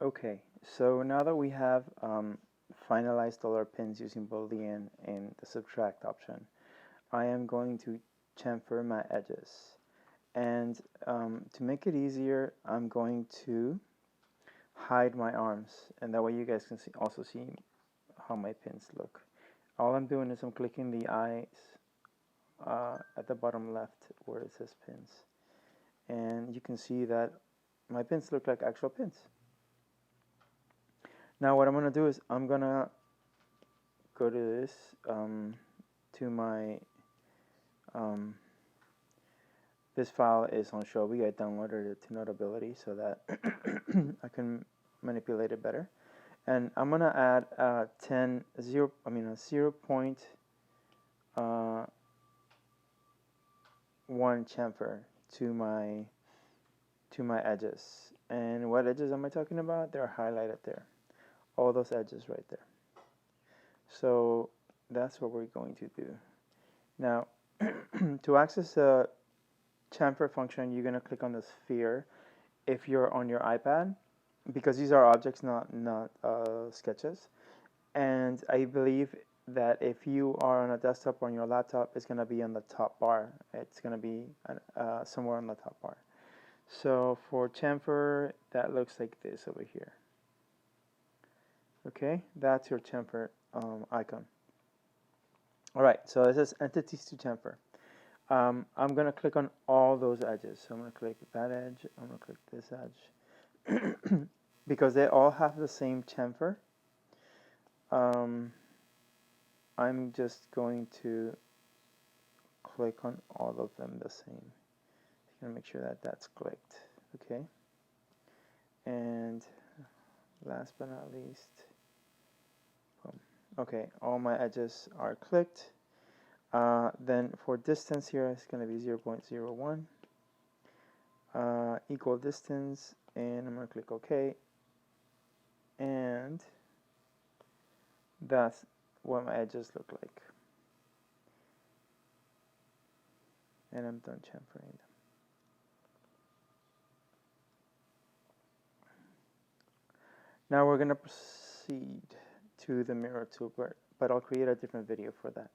Okay, so now that we have finalized all our pins using Boolean and the subtract option, I am going to chamfer my edges. And to make it easier, I'm going to hide my arms, and that way you guys can also see how my pins look. All I'm doing is I'm clicking the eyes at the bottom left where it says pins, and you can see that my pins look like actual pins. Now what I'm going to do is I'm going to go to this, to my, this file is on Shobi. I downloaded it to Notability so that I can manipulate it better. And I'm going to add a 0.1 chamfer to my edges. And what edges am I talking about? They're highlighted there. All those edges right there. So that's what we're going to do. Now, to access the chamfer function, you're going to click on the sphere if you're on your iPad, because these are objects, not sketches. And I believe that if you are on a desktop or on your laptop, it's going to be on the top bar. It's going to be somewhere on the top bar. So for chamfer, that looks like this over here. Okay, that's your chamfer icon. All right, so this is entities to chamfer. I'm going to click on all those edges. So I'm going to click that edge. I'm going to click this edge. Because they all have the same chamfer, I'm just going to click on all of them the same. I'm going to make sure that that's clicked. Okay. And last but not least, boom. Okay, all my edges are clicked. Then for distance here, it's going to be 0.01. Equal distance, and I'm going to click OK. And that's what my edges look like. And I'm done chamfering them. Now we're going to proceed to the mirror tool, but I'll create a different video for that.